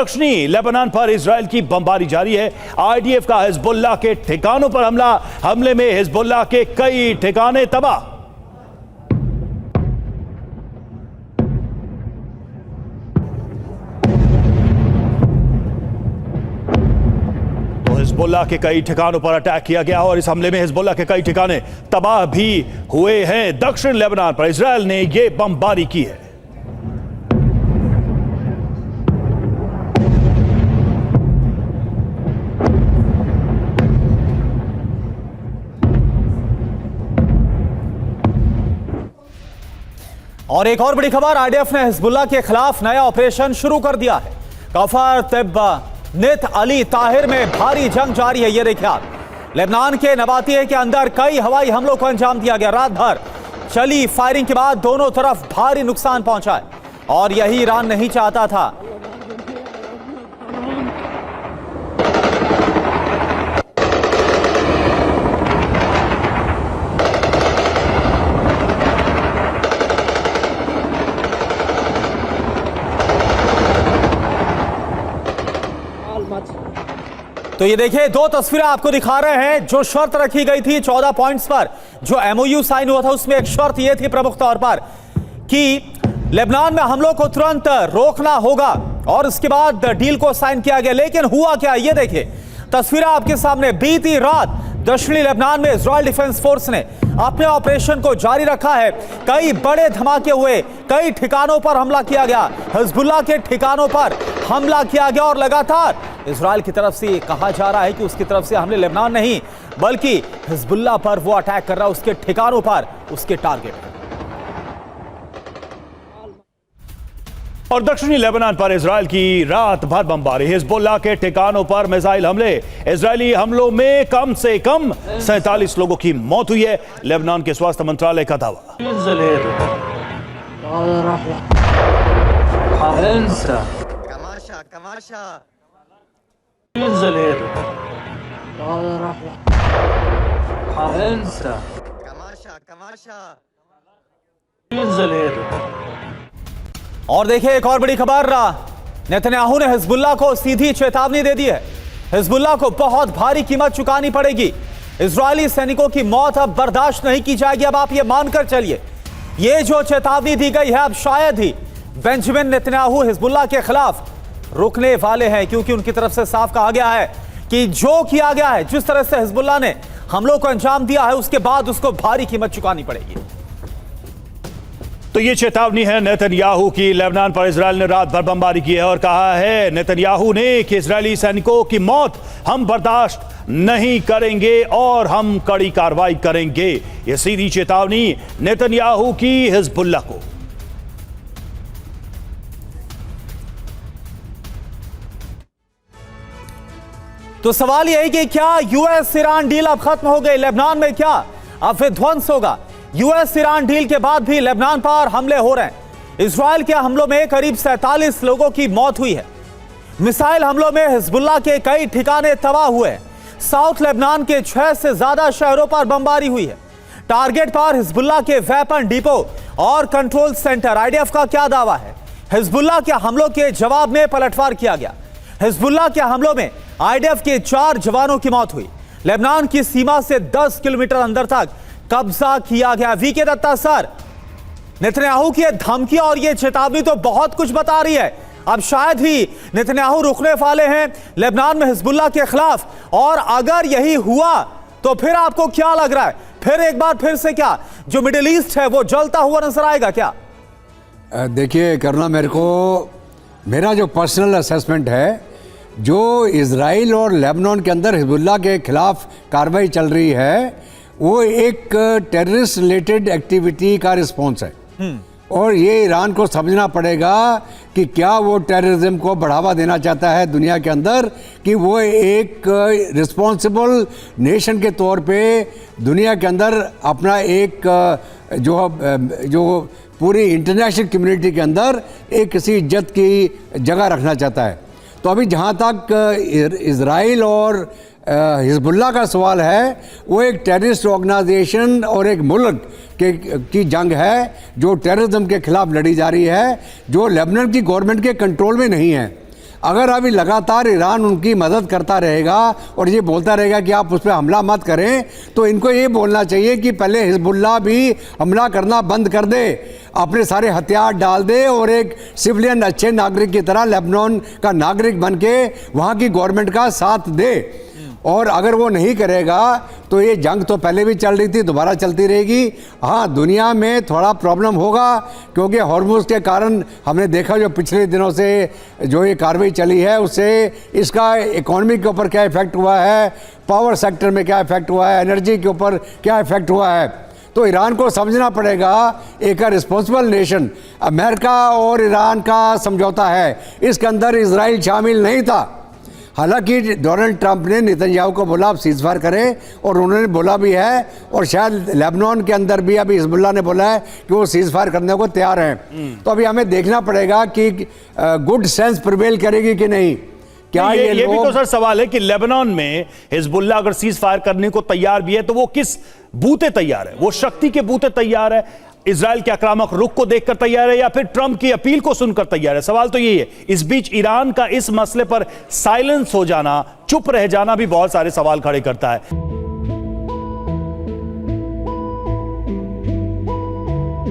दक्षिणी लेबनान पर इजराइल की बमबारी जारी है। आईडीएफ का हिजबुल्लाह के ठिकानों पर हमले में हिजबुल्लाह के कई ठिकाने तबाह। हिजबुल्लाह के कई ठिकानों पर अटैक किया गया और इस हमले में हिजबुल्लाह के कई ठिकाने तबाह भी हुए हैं। दक्षिण लेबनान पर इजराइल ने यह बमबारी की है। और एक और बड़ी खबर, आईडीएफ ने हिजबुल्लाह के खिलाफ नया ऑपरेशन शुरू कर दिया है। कफर तिब्बा नित अली ताहिर में भारी जंग जारी है। ये देखिए आप, लेबनान के नबातिये के अंदर कई हवाई हमलों को अंजाम दिया गया। रात भर चली फायरिंग के बाद दोनों तरफ भारी नुकसान पहुंचा है और यही ईरान नहीं चाहता था। तो ये देखिए, दो तस्वीरें आपको दिखा रहे हैं। जो शर्त रखी गई थी 14 पॉइंट्स पर, जो एमओयू साइन हुआ था, उसमें एक शर्त यह थी प्रमुख तौर पर कि लेबनान में हमलों को तुरंत रोकना होगा और उसके बाद डील को साइन किया गया। लेकिन हुआ क्या, ये देखिए तस्वीरें आपके सामने। बीती रात दक्षिणी लेबनान में इजराइल डिफेंस फोर्स ने अपने ऑपरेशन को जारी रखा है। कई बड़े धमाके हुए, कई ठिकानों पर हमला किया गया, हिजबुल्लाह के ठिकानों पर हमला किया गया और लगातार इजराइल की तरफ से कहा जा रहा है कि उसकी तरफ से हमले लेबनान नहीं बल्कि हिजबुल्लाह पर वो अटैक कर रहा है, उसके ठिकानों पर, उसके टारगेट पर। और दक्षिणी लेबनान पर इजराइल की रात भर बमबारी, हिजबुल्लाह के ठिकानों पर मिसाइल हमले। इजरायली हमलों में कम से कम 47 लोगों की मौत हुई है, लेबनान के स्वास्थ्य मंत्रालय का दावा। और देखिए एक और बड़ी खबर, नेतन्याहू ने हिजबुल्लाह को सीधी चेतावनी दे दी है। हिजबुल्लाह को बहुत भारी कीमत चुकानी पड़ेगी। इजरायली सैनिकों की मौत अब बर्दाश्त नहीं की जाएगी। अब आप ये मानकर चलिए, ये जो चेतावनी दी गई है, अब शायद ही बेंजामिन नेतन्याहू हिजबुल्लाह के खिलाफ रुकने वाले हैं, क्योंकि उनकी तरफ से साफ कहा गया है कि जो किया गया है, जिस तरह से हिजबुल्लाह ने हमलों को अंजाम दिया है, उसके बाद उसको भारी कीमत चुकानी पड़ेगी। तो ये चेतावनी है नेतन्याहू की। लेबनान पर इजराइल ने रात भर बमबारी की है और कहा है नेतन्याहू ने कि इजरायली सैनिकों की मौत हम बर्दाश्त नहीं करेंगे और हम कड़ी कार्रवाई करेंगे। ये सीधी चेतावनी नेतन्याहू की हिजबुल्लाह को। तो सवाल यह है कि क्या यूएस ईरान डील अब खत्म हो गई? लेबनान में क्या अब विध्वंस होगा? यूएस ईरान डील के बाद भी लेबनान पर हमले हो रहे हैं। इजराइल के हमलों में करीब 47 लोगों की मौत हुई है। मिसाइल हमलों में हिजबुल्लाह के कई ठिकाने तबाह हुए हैं। साउथ लेबनान के 6 से ज्यादा शहरों पर बमबारी हुई है। टारगेट पर हिजबुल्लाह के वेपन डिपो और कंट्रोल सेंटर। आईडीएफ का क्या दावा है? हिजबुल्लाह के हमलों के जवाब में पलटवार किया गया। हिजबुल्लाह के हमलों में आईडीएफ के 4 जवानों की मौत हुई। लेबनान की सीमा से 10 किलोमीटर अंदर तक कब्जा किया गया। वीके दत्ता सर, नेतन्याहू की धमकी और ये चेतावनी तो बहुत कुछ बता रही है। अब शायद ही नेतन्याहू रुकने वाले हैं लेबनान में हिजबुल्लाह के खिलाफ, और अगर यही हुआ तो फिर आपको क्या लग रहा है? फिर एक बार फिर से क्या जो मिडिल ईस्ट है वो जलता हुआ नजर आएगा क्या? देखिए करना, मेरा जो पर्सनल असेसमेंट है, जो इजराइल और लेबनान के अंदर हिजबुल्लाह के खिलाफ कार्रवाई चल रही है, वो एक टेररिस्ट रिलेटेड एक्टिविटी का रिस्पॉन्स है। और ये ईरान को समझना पड़ेगा कि क्या वो टेररिज्म को बढ़ावा देना चाहता है दुनिया के अंदर, कि वो एक रिस्पॉन्सिबल नेशन के तौर पे दुनिया के अंदर अपना एक जो पूरी इंटरनेशनल कम्युनिटी के अंदर एक किसी इज्जत की जगह रखना चाहता है। तो अभी जहाँ तक इजराइल और हिजबुल्लाह का सवाल है, वो एक टेररिस्ट ऑर्गेनाइजेशन और एक मुल्क की जंग है जो टेररिज्म के खिलाफ लड़ी जा रही है, जो लेबनान की गवर्नमेंट के कंट्रोल में नहीं है। अगर अभी लगातार ईरान उनकी मदद करता रहेगा और ये बोलता रहेगा कि आप उस पर हमला मत करें, तो इनको ये बोलना चाहिए कि पहले हिजबुल्लाह भी हमला करना बंद कर दे, अपने सारे हथियार डाल दे और एक सिविलियन अच्छे नागरिक की तरह लेबनान का नागरिक बन के वहाँ की गवर्नमेंट का साथ दे। और अगर वो नहीं करेगा तो ये जंग तो पहले भी चल रही थी, दोबारा चलती रहेगी। हाँ, दुनिया में थोड़ा प्रॉब्लम होगा क्योंकि हॉर्मुज़ के कारण हमने देखा जो पिछले दिनों से जो ये कार्रवाई चली है उससे इसका इकोनॉमी के ऊपर क्या इफेक्ट हुआ है, पावर सेक्टर में क्या इफेक्ट हुआ है, एनर्जी के ऊपर क्या इफेक्ट हुआ है। तो ईरान को समझना पड़ेगा, एक रिस्पॉन्सिबल नेशन अमेरिका और ईरान का समझौता है, इसके अंदर इजराइल शामिल नहीं था। हालांकि डोनाल्ड ट्रंप ने नेतन्याहू को बोला आप सीज़फायर करें, और उन्होंने बोला भी है, और शायद लेबनान के अंदर भी अभी हिजबुल्लाह ने बोला है कि वो सीज़फायर करने को तैयार हैं। तो अभी हमें देखना पड़ेगा कि गुड सेंस प्रिवेल करेगी कि नहीं। क्या ये भी तो सर सवाल है कि लेबनान में हिजबुल्लाह अगर सीज फायर करने को तैयार भी है तो वो किस बूते तैयार है? वो शक्ति के बूते तैयार है, इजराइल के आक्रामक रुख को देखकर तैयार है, या फिर ट्रंप की अपील को सुनकर तैयार है? सवाल तो यही है। इस बीच ईरान का इस मसले पर साइलेंस हो जाना, चुप रह जाना भी बहुत सारे सवाल खड़े करता है।